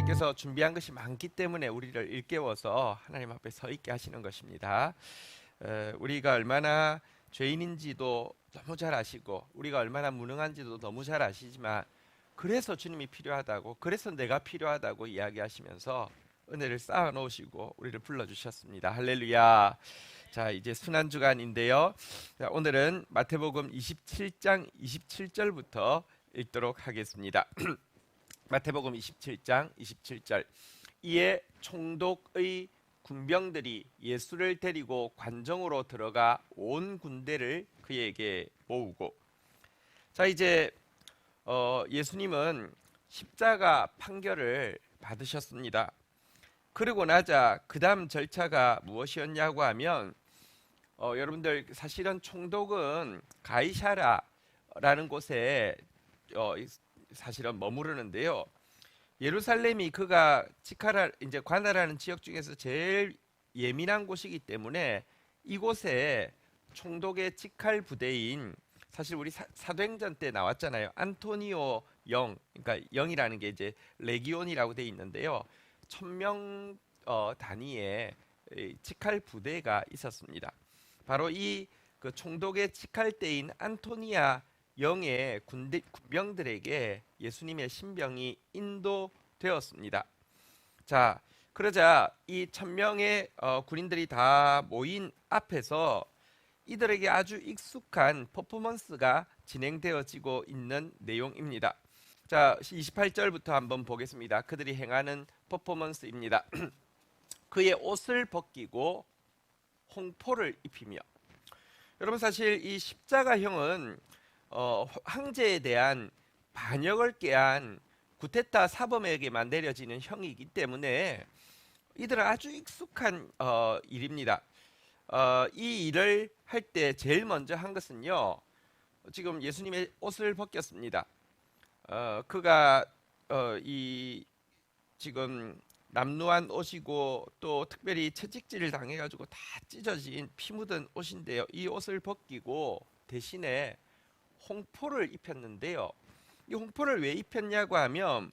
하나님께서 준비한 것이 많기 때문에 우리를 일깨워서 하나님 앞에 서 있게 하시는 것입니다. 우리가 얼마나 죄인인지도 너무 잘 아시고 우리가 얼마나 무능한지도 너무 잘 아시지만 그래서 주님이 필요하다고, 그래서 내가 필요하다고 이야기하시면서 은혜를 쌓아 놓으시고 우리를 불러주셨습니다. 할렐루야. 자, 이제 순환주간인데요. 자, 오늘은 마태복음 27장 27절부터 읽도록 하겠습니다. 마태복음 27장 27절. 이에 총독의 군병들이 예수를 데리고 관정으로 들어가 온 군대를 그에게 모으고. 자, 이제 예수님은 십자가 판결을 받으셨습니다. 그리고 나자 그 다음 절차가 무엇이었냐고 하면 여러분들 사실은 총독은 가이사라라는 곳에 사실은 머무르는데요. 예루살렘이 그가 이제 관할하는 지역 중에서 제일 예민한 곳이기 때문에 이곳에 총독의 직할 부대인, 사실 우리 사도행전 때 나왔잖아요. 안토니오 영, 그러니까 영이라는 게 이제 레기온이라고 돼 있는데요. 1000명 단위의 직할 부대가 있었습니다. 바로 이 그 총독의 직할대인 안토니아 영의 군병들에게 예수님의 신병이 인도되었습니다. 자, 그러자 이 1000명의 군인들이 다 모인 앞에서 이들에게 아주 익숙한 퍼포먼스가 진행되어지고 있는 내용입니다. 자, 28절부터 한번 보겠습니다. 그들이 행하는 퍼포먼스입니다. 그의 옷을 벗기고 홍포를 입히며. 여러분, 사실 이 십자가형은 황제에 대한 반역을 꾀한 구테타 사범에게만 내려지는 형이기 때문에 이들은 아주 익숙한 일입니다. 이 일을 할 때 제일 먼저 한 것은요, 지금 예수님의 옷을 벗겼습니다. 그가 이 지금 남루한 옷이고 또 특별히 채찍질을 당해가지고 다 찢어진 피 묻은 옷인데요. 이 옷을 벗기고 대신에 홍포를 입혔는데요. 이 홍포를 왜 입혔냐고 하면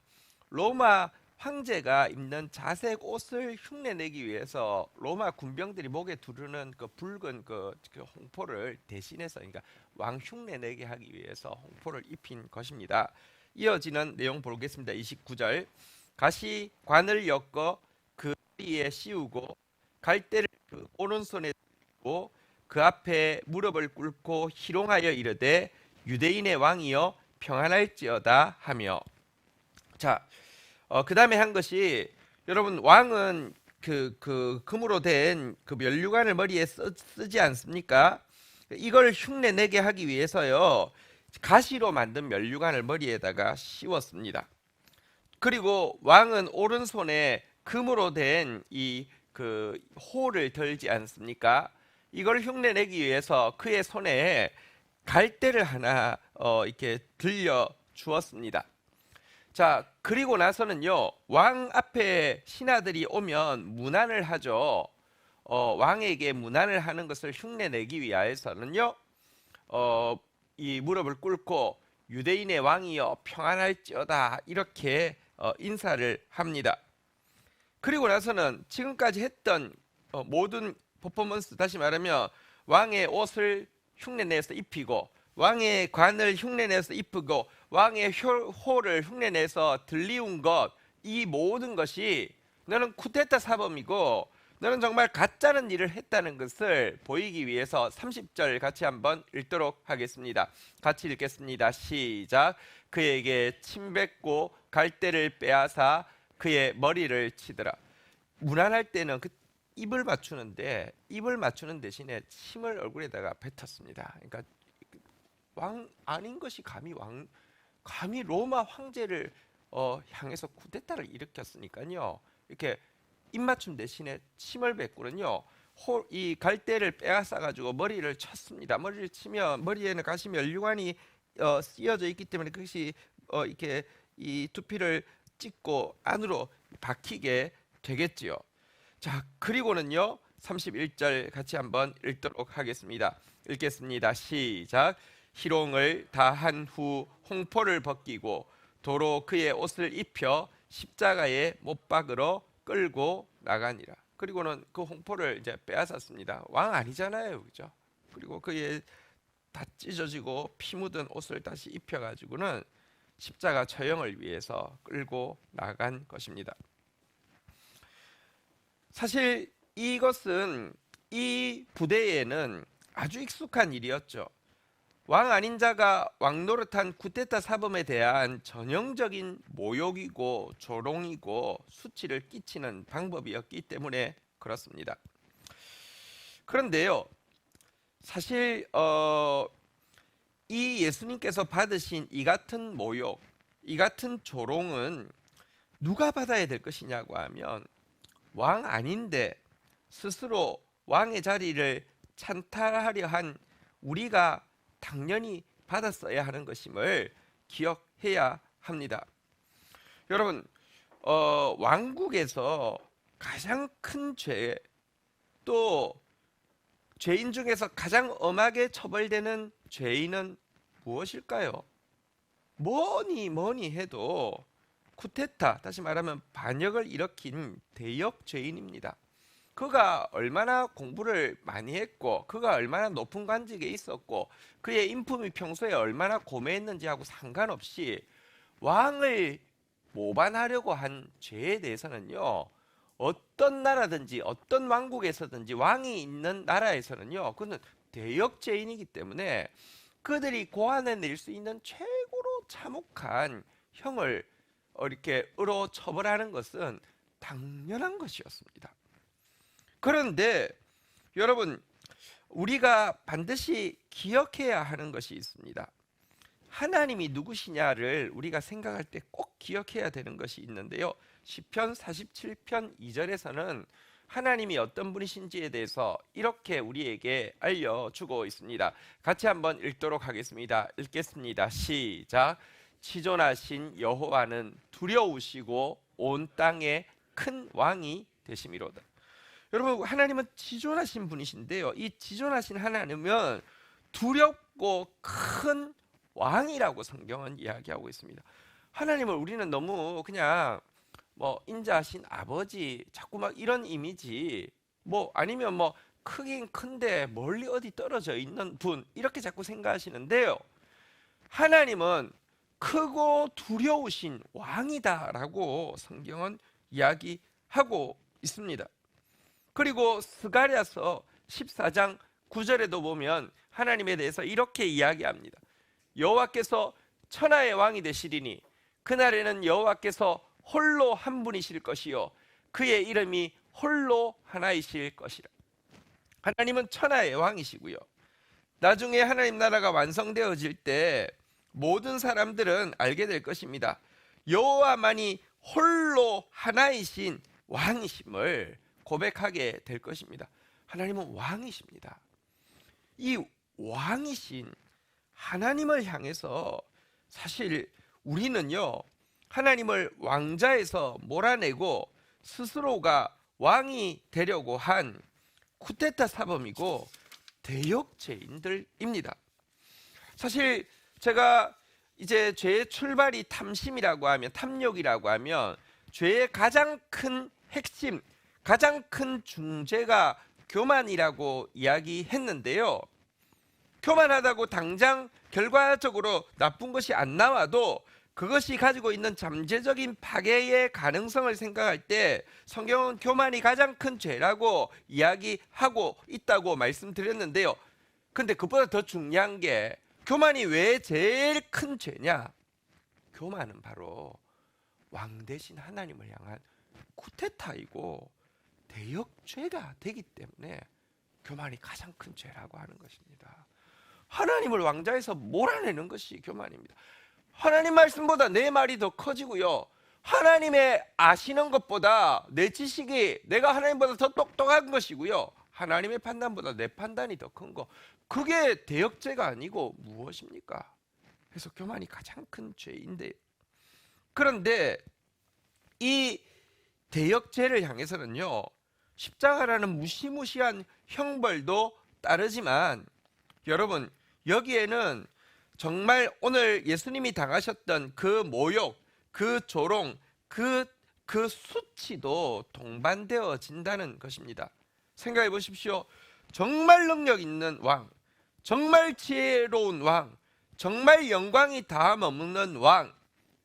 로마 황제가 입는 자색 옷을 흉내내기 위해서 로마 군병들이 목에 두르는 그 붉은 그 홍포를 대신해서, 그러니까 왕 흉내내게 하기 위해서 홍포를 입힌 것입니다. 이어지는 내용 보겠습니다. 29절. 가시관을 엮어 그 머리에 씌우고 갈대를 그 오른손에 들고 그 앞에 무릎을 꿇고 희롱하여 이르되 유대인의 왕이여 평안할지어다 하며. 자, 그 다음에 한 것이, 여러분, 왕은 그 금으로 된 그 면류관을 머리에 쓰지 않습니까? 이걸 흉내내게 하기 위해서요, 가시로 만든 면류관을 머리에다가 씌웠습니다. 그리고 왕은 오른손에 금으로 된 이 그 호를 들지 않습니까? 이걸 흉내내기 위해서 그의 손에 갈대를 하나 이렇게 들려 주었습니다. 자, 그리고 나서는요, 왕 앞에 신하들이 오면 문안을 하죠. 왕에게 문안을 하는 것을 흉내내기 위해서는요, 이 무릎을 꿇고 유대인의 왕이여 평안할지어다 이렇게 인사를 합니다. 그리고 나서는 지금까지 했던 모든 퍼포먼스, 다시 말하면 왕의 옷을 흉내내서 입히고 왕의 관을 흉내내서 입히고 왕의 호를 흉내내서 들리운 것, 이 모든 것이 너는 쿠데타 사범이고 너는 정말 가짜는 일을 했다는 것을 보이기 위해서 30절 같이 한번 읽도록 하겠습니다. 같이 읽겠습니다. 시작. 그에게 침 뱉고 갈대를 빼앗아 그의 머리를 치더라. 문안할 때는 그 입을 맞추는 대신에 침을 얼굴에다가 뱉었습니다. 그러니까 왕 아닌 것이 감히 로마 황제를 향해서 쿠데타를 일으켰으니까요. 이렇게 입맞춤 대신에 침을 뱉고는요, 이 갈대를 빼앗아 가지고 머리를 쳤습니다. 머리를 치면 머리에는 가시 면류관이 씌어져 있기 때문에 그것이 이렇게 이 두피를 찍고 안으로 박히게 되겠지요. 자, 그리고는요, 31절 같이 한번 읽도록 하겠습니다. 읽겠습니다. 시작. 희롱을 다 한 후 홍포를 벗기고 도로 그의 옷을 입혀 십자가에 못 박으러 끌고 나가니라. 그리고는 그 홍포를 이제 빼앗았습니다. 왕 아니잖아요, 그죠? 그리고 그의 다 찢어지고 피 묻은 옷을 다시 입혀가지고는 십자가 처형을 위해서 끌고 나간 것입니다. 사실 이것은 이 부대에는 아주 익숙한 일이었죠. 왕 아닌 자가 왕 노릇한 쿠데타 사범에 대한 전형적인 모욕이고 조롱이고 수치를 끼치는 방법이었기 때문에 그렇습니다. 그런데요, 사실 이 예수님께서 받으신 이 같은 모욕, 이 같은 조롱은 누가 받아야 될 것이냐고 하면 왕 아닌데 스스로 왕의 자리를 찬탈하려 한 우리가 당연히 받았어야 하는 것임을 기억해야 합니다. 여러분, 왕국에서 가장 큰 죄, 또 죄인 중에서 가장 엄하게 처벌되는 죄인은 무엇일까요? 뭐니 해도 쿠데타, 다시 말하면 반역을 일으킨 대역 죄인입니다. 그가 얼마나 공부를 많이 했고 그가 얼마나 높은 관직에 있었고 그의 인품이 평소에 얼마나 고매했는지하고 상관없이 왕을 모반하려고 한 죄에 대해서는요, 어떤 나라든지 어떤 왕국에서든지 왕이 있는 나라에서는요, 그는 대역 죄인이기 때문에 그들이 고안해낼 수 있는 최고로 참혹한 형을 이렇게 으로 처벌하는 것은 당연한 것이었습니다. 그런데 여러분, 우리가 반드시 기억해야 하는 것이 있습니다. 하나님이 누구시냐를 우리가 생각할 때 꼭 기억해야 되는 것이 있는데요. 시편 47편 2절에서는 하나님이 어떤 분이신지에 대해서 이렇게 우리에게 알려주고 있습니다. 같이 한번 읽도록 하겠습니다. 읽겠습니다. 시작. 지존하신 여호와는 두려우시고 온 땅에 큰 왕이 되심이로다. 여러분, 하나님은 지존하신 분이신데요, 이 지존하신 하나님은 두렵고 큰 왕이라고 성경은 이야기하고 있습니다. 하나님을 우리는 너무 그냥 뭐 인자하신 아버지, 자꾸 막 이런 이미지, 뭐 아니면 뭐 크긴 큰데 멀리 어디 떨어져 있는 분, 이렇게 자꾸 생각하시는데요, 하나님은 크고 두려우신 왕이다라고 성경은 이야기하고 있습니다. 그리고 스가랴서 14장 9절에도 보면 하나님에 대해서 이렇게 이야기합니다. 여호와께서 천하의 왕이 되시리니 그날에는 여호와께서 홀로 한 분이실 것이요 그의 이름이 홀로 하나이실 것이라. 하나님은 천하의 왕이시고요, 나중에 하나님 나라가 완성되어질 때 모든 사람들은 알게 될 것입니다. 여호와만이 홀로 하나이신 왕이심을 고백하게 될 것입니다. 하나님은 왕이십니다. 이 왕이신 하나님을 향해서 사실 우리는요, 하나님을 왕자에서 몰아내고 스스로가 왕이 되려고 한 쿠데타 사범이고 대역죄인들입니다. 사실 제가 이제 죄의 출발이 탐심이라고 하면, 탐욕이라고 하면 죄의 가장 큰 핵심, 가장 큰 중죄가 교만이라고 이야기했는데요, 교만하다고 당장 결과적으로 나쁜 것이 안 나와도 그것이 가지고 있는 잠재적인 파괴의 가능성을 생각할 때 성경은 교만이 가장 큰 죄라고 이야기하고 있다고 말씀드렸는데요, 근데 그보다 더 중요한 게 교만이 왜 제일 큰 죄냐? 교만은 바로 왕 대신 하나님을 향한 쿠데타이고 대역죄가 되기 때문에 교만이 가장 큰 죄라고 하는 것입니다. 하나님을 왕자에서 몰아내는 것이 교만입니다. 하나님 말씀보다 내 말이 더 커지고요, 하나님의 아시는 것보다 내 지식이, 내가 하나님보다 더 똑똑한 것이고요, 하나님의 판단보다 내 판단이 더 큰 거, 그게 대역죄가 아니고 무엇입니까? 그래서 교만이 가장 큰 죄인데, 그런데 이 대역죄를 향해서는요, 십자가라는 무시무시한 형벌도 따르지만 여러분, 여기에는 정말 오늘 예수님이 당하셨던 그 모욕, 그 조롱, 그 수치도 동반되어진다는 것입니다. 생각해 보십시오. 정말 능력 있는 왕, 정말 지혜로운 왕, 정말 영광이 다함없는 왕,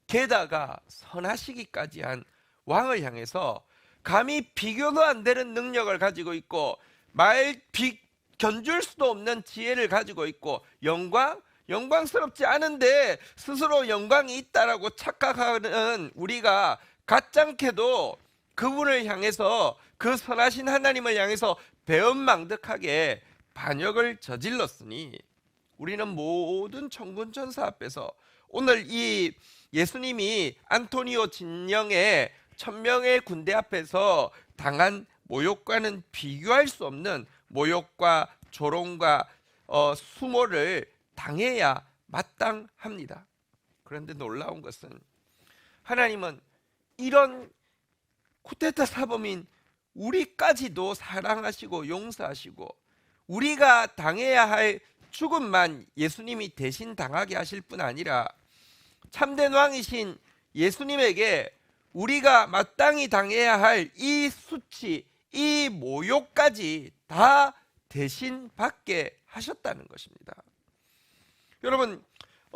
게다가 선하시기까지 한 왕을 향해서 감히 비교도 안 되는 능력을 가지고 있고 견줄 수도 없는 지혜를 가지고 있고 영광스럽지 않은데 스스로 영광이 있다라고 착각하는 우리가 가짱케도 그분을 향해서, 그 선하신 하나님을 향해서 배은망덕하게 반역을 저질렀으니 우리는 모든 천군 천사 앞에서 오늘 이 예수님이 안토니오 진영의 1000명의 군대 앞에서 당한 모욕과는 비교할 수 없는 모욕과 조롱과 수모를 당해야 마땅합니다. 그런데 놀라운 것은 하나님은 이런 쿠데타 사범인 우리까지도 사랑하시고 용서하시고 우리가 당해야 할 죽음만 예수님이 대신 당하게 하실 뿐 아니라 참된 왕이신 예수님에게 우리가 마땅히 당해야 할 이 수치, 이 모욕까지 다 대신 받게 하셨다는 것입니다. 여러분,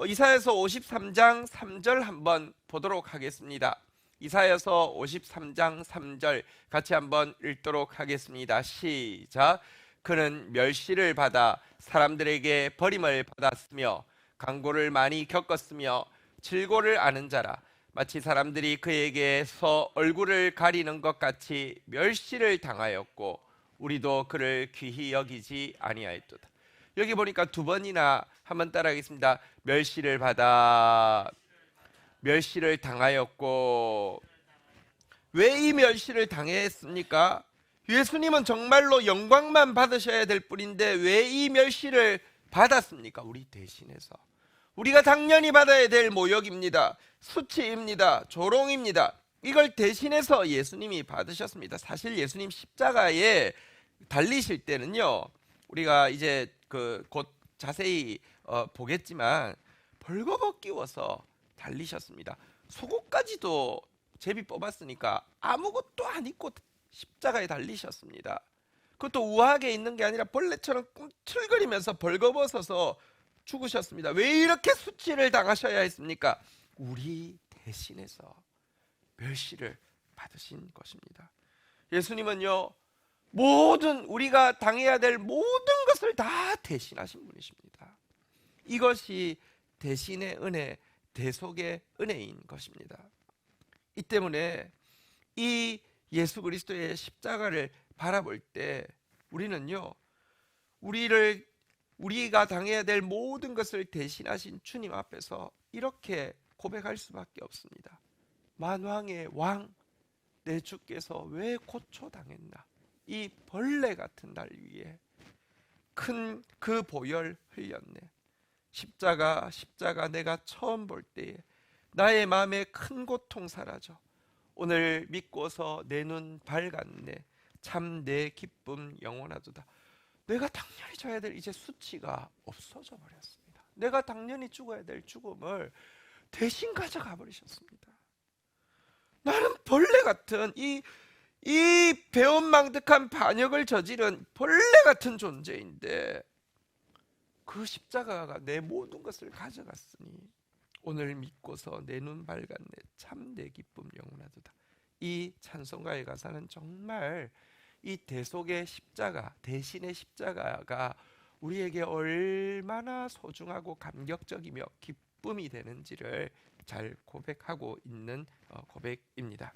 이사야서 53장 3절 한번 보도록 하겠습니다. 이사야서 53장 3절 같이 한번 읽도록 하겠습니다. 시작. 그는 멸시를 받아 사람들에게 버림을 받았으며 강고를 많이 겪었으며 질고를 아는 자라. 마치 사람들이 그에게서 얼굴을 가리는 것 같이 멸시를 당하였고 우리도 그를 귀히 여기지 아니하였도다. 여기 보니까 두 번이나 한번 따라하겠습니다. 멸시를 받아, 멸시를 당하였고. 왜 이 멸시를 당했습니까? 예수님은 정말로 영광만 받으셔야 될 뿐인데 왜 이 멸시를 받았습니까? 우리 대신해서. 우리가 당연히 받아야 될 모욕입니다. 수치입니다. 조롱입니다. 이걸 대신해서 예수님이 받으셨습니다. 사실 예수님 십자가에 달리실 때는요, 우리가 이제 곧 자세히 보겠지만 벌거벗 끼워서 달리셨습니다. 속옷까지도 제비 뽑았으니까 아무것도 안 입고 십자가에 달리셨습니다. 그것도 우아하게 있는 게 아니라 벌레처럼 꿈틀거리면서 벌거벗어서 죽으셨습니다. 왜 이렇게 수치를 당하셔야 했습니까? 우리 대신해서 멸시를 받으신 것입니다. 예수님은요, 우리가 당해야 될 모든 것을 다 대신하신 분이십니다. 이것이 대신의 은혜, 대속의 은혜인 것입니다. 이 때문에 이 예수 그리스도의 십자가를 바라볼 때 우리는요, 우리가 당해야 될 모든 것을 대신하신 주님 앞에서 이렇게 고백할 수밖에 없습니다. 만왕의 왕, 내 주께서 왜 고초당했나? 이 벌레 같은 날 위에 큰 그 보혈 흘렸네. 십자가 내가 처음 볼 때에 나의 마음에 큰 고통 사라져. 오늘 믿고서 내 눈 밝았네. 참 내 기쁨 영원하도다. 내가 당연히 져야 될 이제 수치가 없어져 버렸습니다. 내가 당연히 죽어야 될 죽음을 대신 가져가 버리셨습니다. 나는 벌레 같은 이 배은망덕한 반역을 저지른 벌레 같은 존재인데 그 십자가가 내 모든 것을 가져갔으니 오늘 믿고서 내 눈 밝았네. 참 내 기쁨 영원하도다. 이 찬송가의 가사는 정말 이 대속의 십자가, 대신의 십자가가 우리에게 얼마나 소중하고 감격적이며 기쁨이 되는지를 잘 고백하고 있는 고백입니다.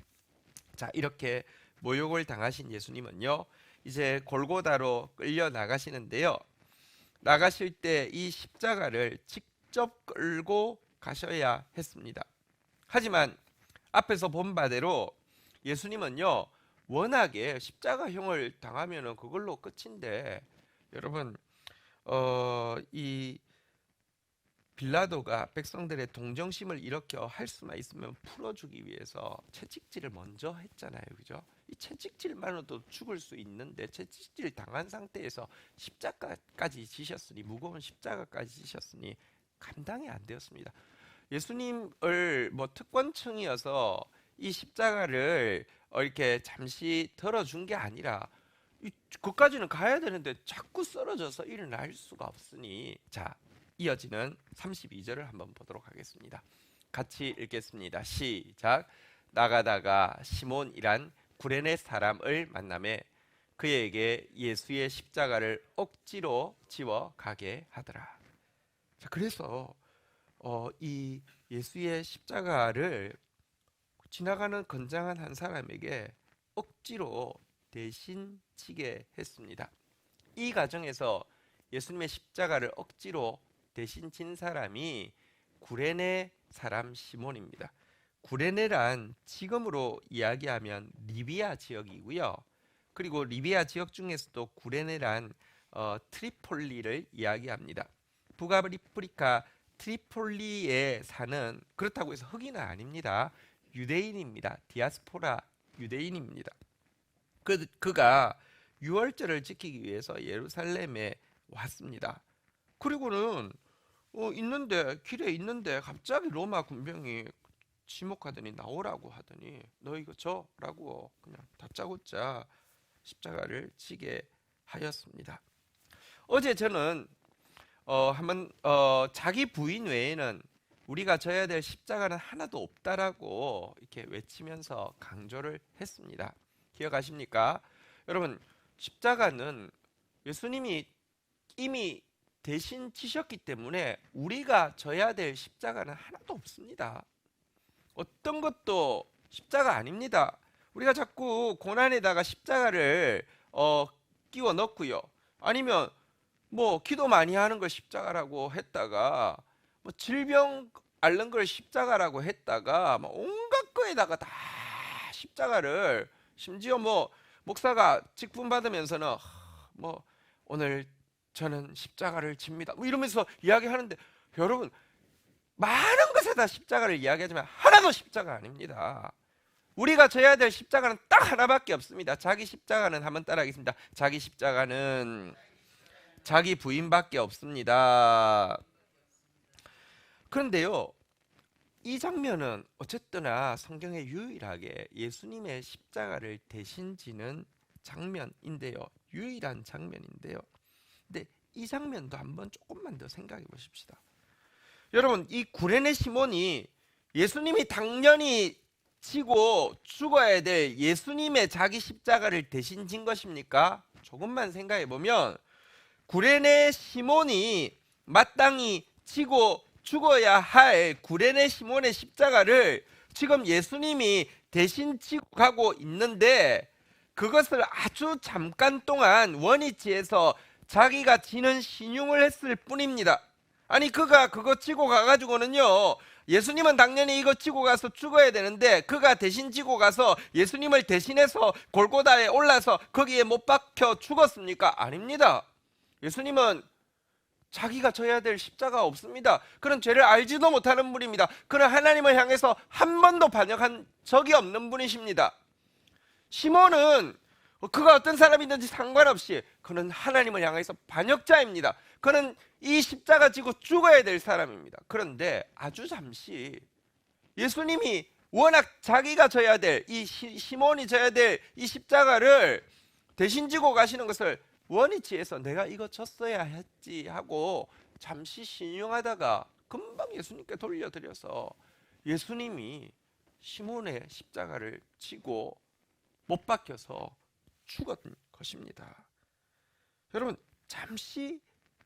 자, 이렇게 모욕을 당하신 예수님은요, 이제 골고다로 끌려 나가시는데요, 나가실 때 이 십자가를 직접 끌고 가셔야 했습니다. 하지만 앞에서 본 바대로 예수님은요, 워낙에 십자가형을 당하면 그걸로 끝인데, 여러분, 이 빌라도가 백성들의 동정심을 일으켜 할 수만 있으면 풀어주기 위해서 채찍질을 먼저 했잖아요, 그죠? 이 채찍질만으로도 죽을 수 있는데 채찍질 당한 상태에서 십자가까지 지셨으니, 무거운 십자가까지 지셨으니 감당이 안 되었습니다. 예수님을 특권층이어서 이 십자가를 이렇게 잠시 덜어준 게 아니라 그까지는 가야 되는데 자꾸 쓰러져서 일어날 수가 없으니, 자, 이어지는 32절을 한번 보도록 하겠습니다. 같이 읽겠습니다. 시작. 나가다가 시몬이란 구레네 사람을 만나매 그에게 예수의 십자가를 억지로 지워 가게 하더라. 자, 그래서 이 예수의 십자가를 지나가는 건장한 한 사람에게 억지로 대신 지게 했습니다. 이 과정에서 예수님의 십자가를 억지로 대신 진 사람이 구레네 사람 시몬입니다. 구레네란 지금으로 이야기하면 리비아 지역이고요. 그리고 리비아 지역 중에서도 구레네란 트리폴리를 이야기합니다. 북아프리카 트리폴리에 사는, 그렇다고 해서 흑인은 아닙니다. 유대인입니다. 디아스포라 유대인입니다. 그가 유월절을 지키기 위해서 예루살렘에 왔습니다. 그리고는 길에 있는데 갑자기 로마 군병이 지목하더니 나오라고 하더니 너 이거 줘라고 그냥 다짜고짜 십자가를 지게 하였습니다. 어제 저는 한번 자기 부인 외에는 우리가 져야 될 십자가는 하나도 없다라고 이렇게 외치면서 강조를 했습니다. 기억하십니까? 여러분, 십자가는 예수님이 이미 대신 지셨기 때문에 우리가 져야 될 십자가는 하나도 없습니다. 어떤 것도 십자가 아닙니다. 우리가 자꾸 고난에다가 십자가를 끼워 넣고요. 아니면 뭐 기도 많이 하는 걸 십자가라고 했다가 뭐 질병 앓는 걸 십자가라고 했다가 뭐 온갖 거에다가 다 십자가를, 심지어 뭐 목사가 직분 받으면서는 뭐 오늘 저는 십자가를 집니다 뭐 이러면서 이야기하는데, 여러분 많은 것에다 십자가를 이야기하지만 하나도 십자가 아닙니다. 우리가 져야 될 십자가는 딱 하나밖에 없습니다. 자기 십자가는, 한번 따라하겠습니다. 자기 십자가는 자기 부인밖에 없습니다. 그런데요, 이 장면은 어쨌거나 성경에 유일하게 예수님의 십자가를 대신 지는 장면인데요. 유일한 장면인데요. 근데 이 장면도 한번 조금만 더 생각해 보십시다. 여러분, 이 구레네 시몬이 예수님이 당연히 지고 죽어야 될 예수님의 자기 십자가를 대신 진 것입니까? 조금만 생각해 보면 구레네 시몬이 마땅히 지고 죽어야 할 구레네 시몬의 십자가를 지금 예수님이 대신 지고 가고 있는데, 그것을 아주 잠깐 동안 원위치에서 자기가 지는 신용을 했을 뿐입니다. 아니, 그가 그거 지고 가가지고는요, 예수님은 당연히 이거 지고 가서 죽어야 되는데 그가 대신 지고 가서 예수님을 대신해서 골고다에 올라서 거기에 못 박혀 죽었습니까? 아닙니다. 예수님은 자기가 져야 될 십자가 없습니다. 그런 죄를 알지도 못하는 분입니다. 그는 하나님을 향해서 한 번도 반역한 적이 없는 분이십니다. 시몬은 그가 어떤 사람이든지 상관없이 그는 하나님을 향해서 반역자입니다. 그는 이 십자가 지고 죽어야 될 사람입니다. 그런데 아주 잠시 예수님이 워낙 자기가 져야 될, 이 시몬이 져야 될 이 십자가를 대신 지고 가시는 것을 원위치에서 내가 이거 졌어야 했지 하고 잠시 신용하다가 금방 예수님께 돌려드려서 예수님이 시몬의 십자가를 지고 못 박혀서 죽었던 것입니다. 여러분, 잠시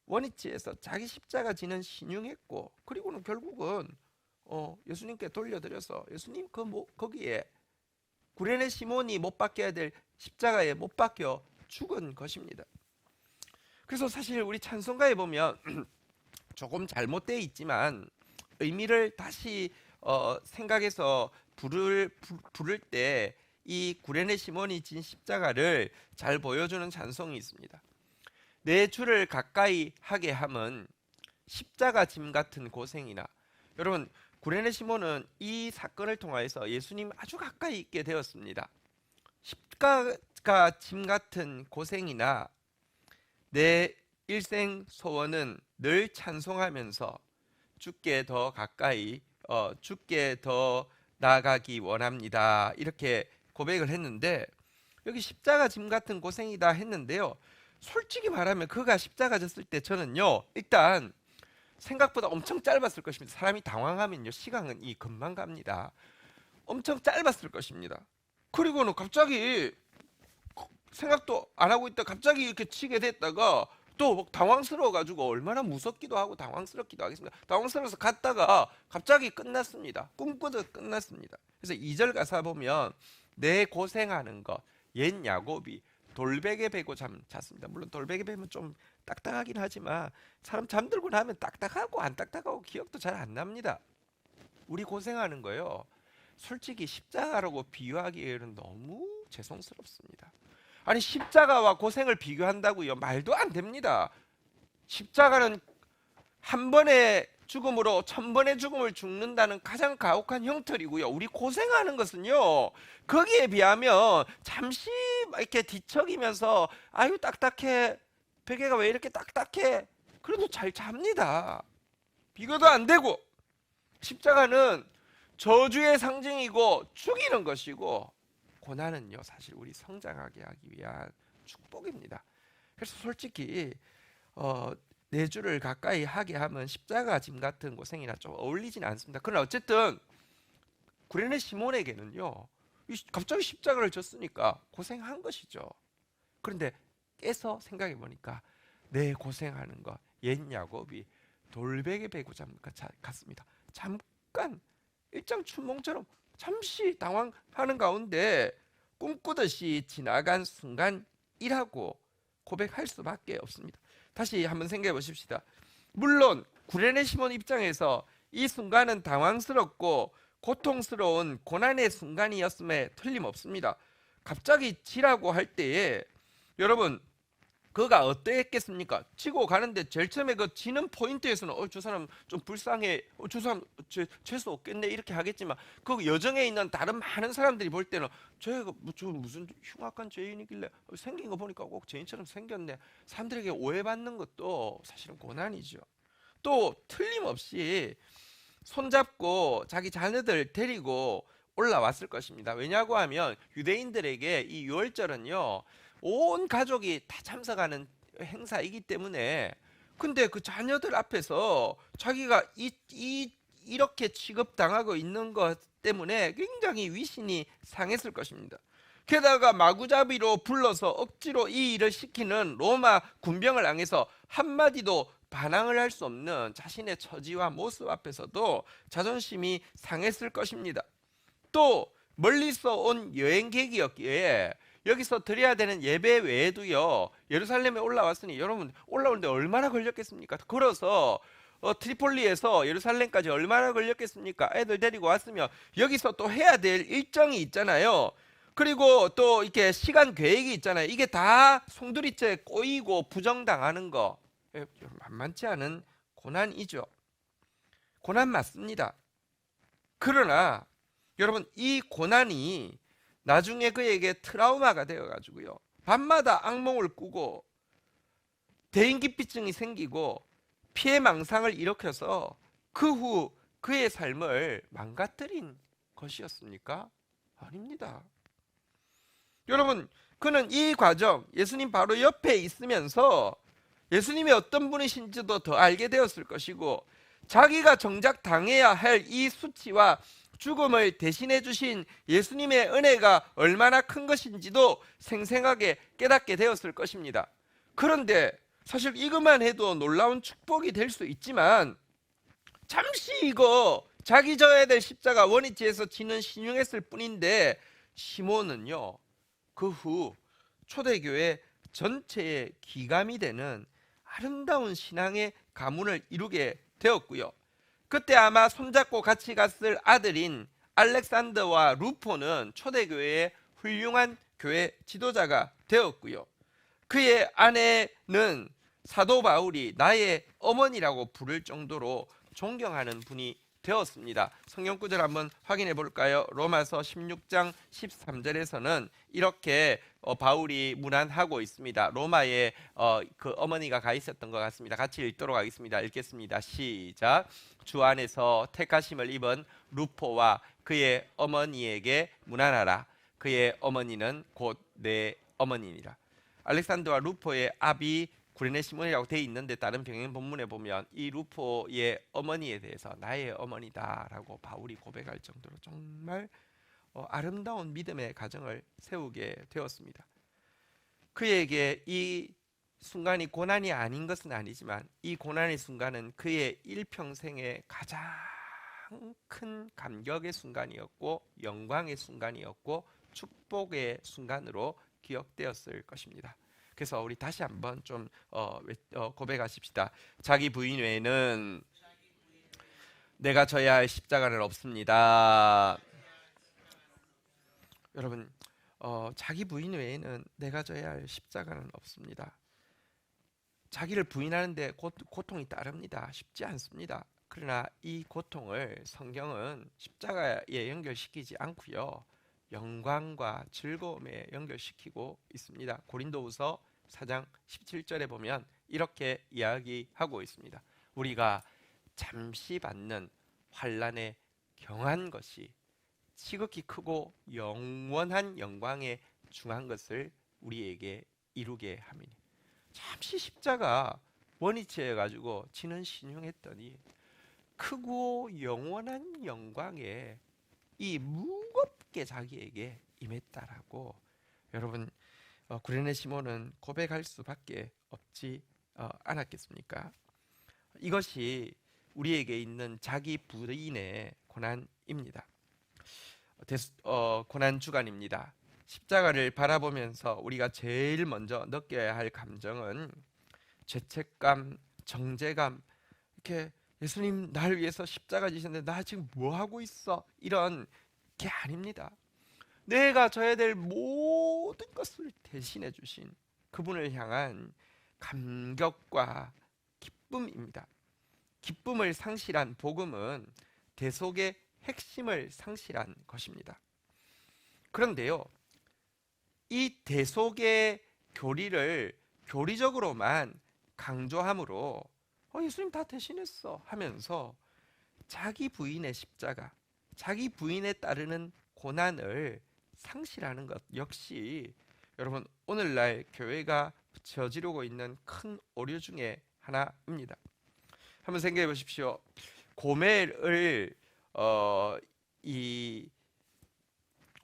원위치에서 자기 십자가 지는 신용했고, 그리고는 결국은 예수님께 돌려드려서 예수님 거기에 구레네 시몬이 못 박혀야 될 십자가에 못 박혀 죽은 것입니다. 그래서 사실 우리 찬송가에 보면 조금 잘못되어 있지만 의미를 다시 생각해서 부를 때 이 구레네 시몬이 진 십자가를 잘 보여주는 찬송이 있습니다. 내 주를 가까이 하게 함은 십자가 짐 같은 고생이나. 여러분, 구레네 시몬은 이 사건을 통하여서 예수님 아주 가까이 있게 되었습니다. 십자가 짐 같은 고생이나 내 일생 소원은 늘 찬송하면서 주께 더 가까이, 주께 더 나아가기 원합니다. 이렇게 고백을 했는데 여기 십자가 짐 같은 고생이다 했는데요. 솔직히 말하면 그가 십자가 졌을 때 저는요 일단 생각보다 엄청 짧았을 것입니다. 사람이 당황하면요 시간이 금방 갑니다. 엄청 짧았을 것입니다. 그리고는 갑자기 생각도 안 하고 있다 갑자기 이렇게 치게 됐다가 또 당황스러워 가지고 얼마나 무섭기도 하고 당황스럽기도 하겠습니다. 당황스러워서 갔다가 갑자기 끝났습니다. 꿈꾸듯 끝났습니다. 그래서 2절 가사 보면 내 고생하는 것 옛 야곱이 돌베개 베고 잤습니다. 물론 돌베개 베면 좀 딱딱하긴 하지만 사람 잠들고 나면 딱딱하고 안 딱딱하고 기억도 잘 안 납니다. 우리 고생하는 거요 솔직히 십자가라고 비유하기에는 너무 죄송스럽습니다. 아니 십자가와 고생을 비교한다고요? 말도 안 됩니다. 십자가는 한 번의 죽음으로 1000번의 죽음을 죽는다는 가장 가혹한 형틀이고요. 우리 고생하는 것은요 거기에 비하면 잠시 이렇게 뒤척이면서 아유 딱딱해 베개가 왜 이렇게 딱딱해 그래도 잘 잡니다. 비교도 안 되고 십자가는 저주의 상징이고 죽이는 것이고 고난은요 사실 우리 성장하게 하기 위한 축복입니다. 그래서 솔직히 내 주를 가까이 하게 하면 십자가 짐 같은 고생이나 좀 어울리진 않습니다. 그러나 어쨌든 구레네 시몬에게는요 갑자기 십자가를 졌으니까 고생한 것이죠. 그런데 깨서 생각해 보니까 내 고생하는 것 옛 야곱이 돌베개 베고 갔습니다. 잠깐 일장춘몽처럼 잠시 당황하는 가운데 꿈꾸듯이 지나간 순간이라고 고백할 수밖에 없습니다. 다시 한번 생각해 보십시다. 물론 구레네 시몬 입장에서 이 순간은 당황스럽고 고통스러운 고난의 순간이었음에 틀림없습니다. 갑자기 지라고 할 때에 여러분 그가 어땠겠습니까? 지고 가는데 제일 처음에 그 지는 포인트에서는 저 사람 좀 불쌍해, 저 사람 재수 없겠네 이렇게 하겠지만 그 여정에 있는 다른 많은 사람들이 볼 때는 저 무슨 흉악한 죄인이길래 생긴 거 보니까 꼭 죄인처럼 생겼네. 사람들에게 오해받는 것도 사실은 고난이죠. 또 틀림없이 손잡고 자기 자녀들 데리고 올라왔을 것입니다. 왜냐고 하면 유대인들에게 이 유월절은요 온 가족이 다 참석하는 행사이기 때문에 근데 그 자녀들 앞에서 자기가 이렇게 취급당하고 있는 것 때문에 굉장히 위신이 상했을 것입니다. 게다가 마구잡이로 불러서 억지로 이 일을 시키는 로마 군병을 향해서 한마디도 반항을 할 수 없는 자신의 처지와 모습 앞에서도 자존심이 상했을 것입니다. 또 멀리서 온 여행객이었기에 여기서 드려야 되는 예배 외에도요 예루살렘에 올라왔으니 여러분 올라오는데 얼마나 걸렸겠습니까? 걸어서 트리폴리에서 예루살렘까지 얼마나 걸렸겠습니까? 애들 데리고 왔으면 여기서 또 해야 될 일정이 있잖아요. 그리고 또 이렇게 시간 계획이 있잖아요. 이게 다 송두리째 꼬이고 부정당하는 거 만만치 않은 고난이죠. 고난 맞습니다. 그러나 여러분 이 고난이 나중에 그에게 트라우마가 되어가지고요 밤마다 악몽을 꾸고 대인기피증이 생기고 피해망상을 일으켜서 그 후 그의 삶을 망가뜨린 것이었습니까? 아닙니다. 여러분 그는 이 과정 예수님 바로 옆에 있으면서 예수님이 어떤 분이신지도 더 알게 되었을 것이고 자기가 정작 당해야 할 이 수치와 죽음을 대신해 주신 예수님의 은혜가 얼마나 큰 것인지도 생생하게 깨닫게 되었을 것입니다. 그런데 사실 이것만 해도 놀라운 축복이 될 수 있지만 잠시 이거 자기 져야 될 십자가 원위치에서 지는 신용했을 뿐인데 시몬은요 그 후 초대교회 전체의 기감이 되는 아름다운 신앙의 가문을 이루게 되었고요. 그때 아마 손잡고 같이 갔을 아들인 알렉산더와 루포는 초대교회의 훌륭한 교회 지도자가 되었고요. 그의 아내는 사도 바울이 나의 어머니라고 부를 정도로 존경하는 분이 되었습니다. 성경 구절 한번 확인해 볼까요? 로마서 16장 13절에서는 이렇게 바울이 문안하고 있습니다. 로마에 그 어머니가 가 있었던 것 같습니다. 같이 읽도록 하겠습니다. 읽겠습니다. 시작. 주 안에서 택하심을 입은 루포와 그의 어머니에게 문안하라. 그의 어머니는 곧 내 어머니니라. 알렉산더와 루포의 아비 구레네 시몬이라고 되어 있는데 다른 병행 본문에 보면 이 루포의 어머니에 대해서 나의 어머니다라고 바울이 고백할 정도로 정말 아름다운 믿음의 가정을 세우게 되었습니다. 그에게 이 순간이 고난이 아닌 것은 아니지만 이 고난의 순간은 그의 일평생의 가장 큰 감격의 순간이었고 영광의 순간이었고 축복의 순간으로 기억되었을 것입니다. 그래서 우리 다시 한번 좀 고백하십시다. 자기 부인 외에는 내가 져야 할 십자가는 없습니다. 여러분, 자기 부인 외에는 내가 져야 할 십자가는 없습니다. 자기를 부인하는데 고통이 따릅니다. 쉽지 않습니다. 그러나 이 고통을 성경은 십자가에 연결시키지 않고요, 영광과 즐거움에 연결시키고 있습니다. 고린도후서 4장 17절에 보면 이렇게 이야기하고 있습니다. 우리가 잠시 받는 환난에 경한 것이 지극히 크고 영원한 영광에 중한 것을 우리에게 이루게 함이니. 잠시 십자가 원위치해 가지고 지는 신용했더니 크고 영원한 영광에 이 무겁게 자기에게 임했다라고 여러분 구레네 시몬은 고백할 수밖에 없지 않았겠습니까? 이것이 우리에게 있는 자기 부인의 고난입니다. 고난 주간입니다. 십자가를 바라보면서 우리가 제일 먼저 느껴야 할 감정은 죄책감, 정죄감, 이렇게 예수님 날 위해서 십자가 지셨는데 나 지금 뭐 하고 있어? 이런 게 아닙니다. 내가 져야 될 모든 것을 대신해 주신 그분을 향한 감격과 기쁨입니다. 기쁨을 상실한 복음은 대속의 핵심을 상실한 것입니다. 그런데요, 이 대속의 교리를 교리적으로만 강조함으로 예수님 다 대신했어 하면서 자기 부인의 십자가, 자기 부인에 따르는 고난을 상실하는 것 역시 여러분 오늘날 교회가 저지르고 있는 큰 오류 중에 하나입니다. 한번 생각해 보십시오. 고멜을 이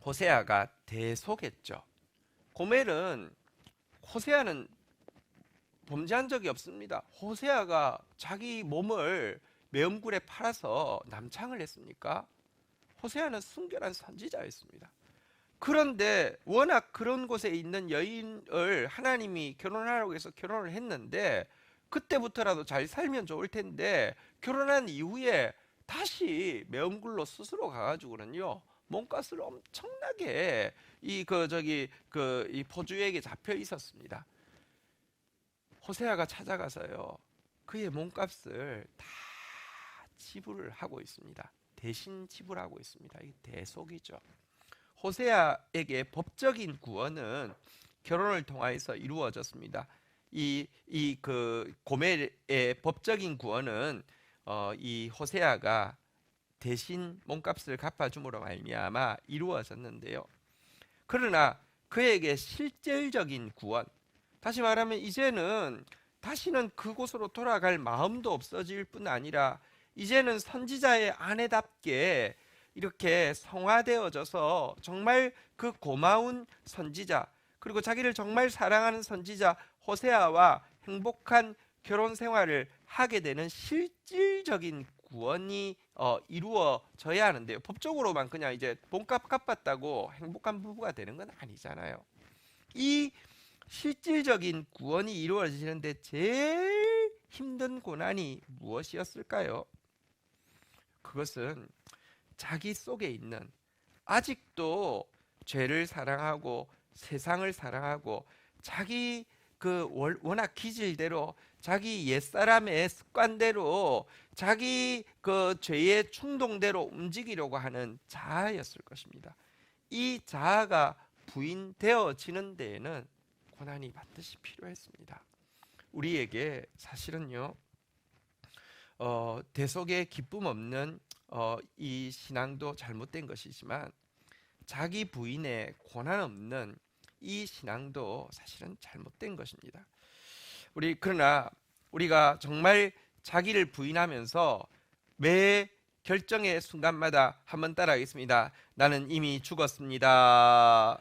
호세아가 대속했죠. 고멜은 호세아는 범죄한 적이 없습니다. 호세아가 자기 몸을 매음굴에 팔아서 남창을 했습니까? 호세아는 순결한 선지자였습니다. 그런데 워낙 그런 곳에 있는 여인을 하나님이 결혼하라고 해서 결혼을 했는데 그때부터라도 잘 살면 좋을 텐데 결혼한 이후에 다시 매음굴로 스스로 가가지고는요 몸값을 엄청나게 이 포주에게 잡혀 있었습니다. 호세아가 찾아가서요 그의 몸값을 다 지불을 하고 있습니다. 대신 지불하고 있습니다. 이게 대속이죠. 호세아에게 법적인 구원은 결혼을 통하여서 이루어졌습니다. 그 고멜의 법적인 구원은 이 호세아가 대신 몸값을 갚아줌으로 말미암아 이루어졌는데요. 그러나 그에게 실질적인 구원, 다시 말하면 이제는 다시는 그곳으로 돌아갈 마음도 없어질 뿐 아니라 이제는 선지자의 아내답게 이렇게 성화되어져서 정말 그 고마운 선지자, 그리고 자기를 정말 사랑하는 선지자 호세아와 행복한 결혼 생활을 하게 되는 실질적인 구원이 이루어져야 하는데요. 법적으로만 그냥 이제 몸값 갚았다고 행복한 부부가 되는 건 아니잖아요. 이 실질적인 구원이 이루어지는데 제일 힘든 고난이 무엇이었을까요? 그것은 자기 속에 있는 아직도 죄를 사랑하고 세상을 사랑하고 자기 워낙 기질대로 자기 옛사람의 습관대로 자기 그 죄의 충동대로 움직이려고 하는 자아였을 것입니다. 이 자아가 부인되어지는 데에는 고난이 반드시 필요했습니다. 우리에게 사실은요, 대속의 기쁨 없는 이 신앙도 잘못된 것이지만 자기 부인의 고난 없는 이 신앙도 사실은 잘못된 것입니다. 그러나 우리가 정말 자기를 부인하면서 매 결정의 순간마다 한번 따라하겠습니다. 나는 이미 죽었습니다.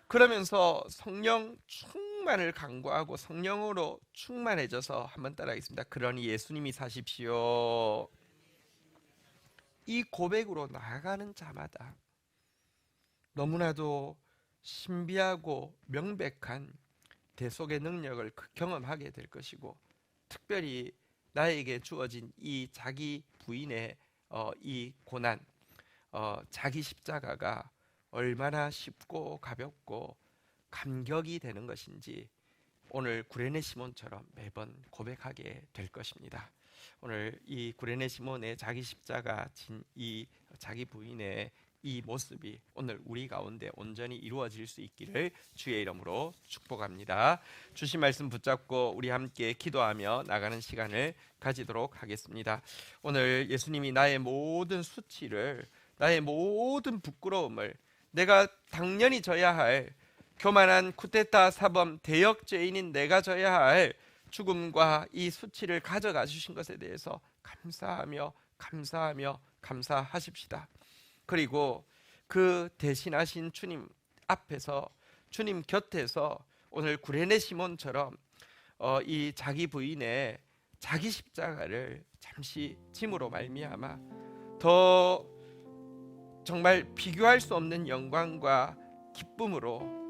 그러면서 성령 충만을 간구하고 성령으로 충만해져서 한번 따라하겠습니다. 그러니 예수님이 사십시오. 이 고백으로 나아가는 자마다 너무나도 신비하고 명백한 대속의 능력을 경험하게 될 것이고, 특별히 나에게 주어진 이 자기 부인의 이 고난, 자기 십자가가 얼마나 쉽고 가볍고 감격이 되는 것인지 오늘 구레네 시몬처럼 매번 고백하게 될 것입니다. 오늘 이 구레네 시몬의 자기 십자가 진 이 자기 부인의 이 모습이 오늘 우리 가운데 온전히 이루어질 수 있기를 주의 이름으로 축복합니다. 주신 말씀 붙잡고 우리 함께 기도하며 나가는 시간을 가지도록 하겠습니다. 오늘 예수님이 나의 모든 수치를, 나의 모든 부끄러움을, 내가 당연히 져야 할 교만한 쿠데타 사범 대역죄인인 내가 져야 할 죽음과 이 수치를 가져가 주신 것에 대해서 감사하며 감사하십시다. 그리고 그 대신하신 주님 앞에서, 주님 곁에서 오늘 구레네 시몬처럼 이 자기 부인의 자기 십자가를 잠시 짐으로 말미암아 더 정말 비교할 수 없는 영광과 기쁨으로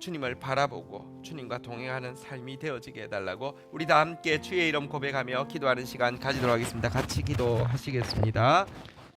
주님을 바라보고 주님과 동행하는 삶이 되어지게 해달라고 우리 다 함께 주의 이름 고백하며 기도하는 시간 가지도록 하겠습니다. 같이 기도하시겠습니다.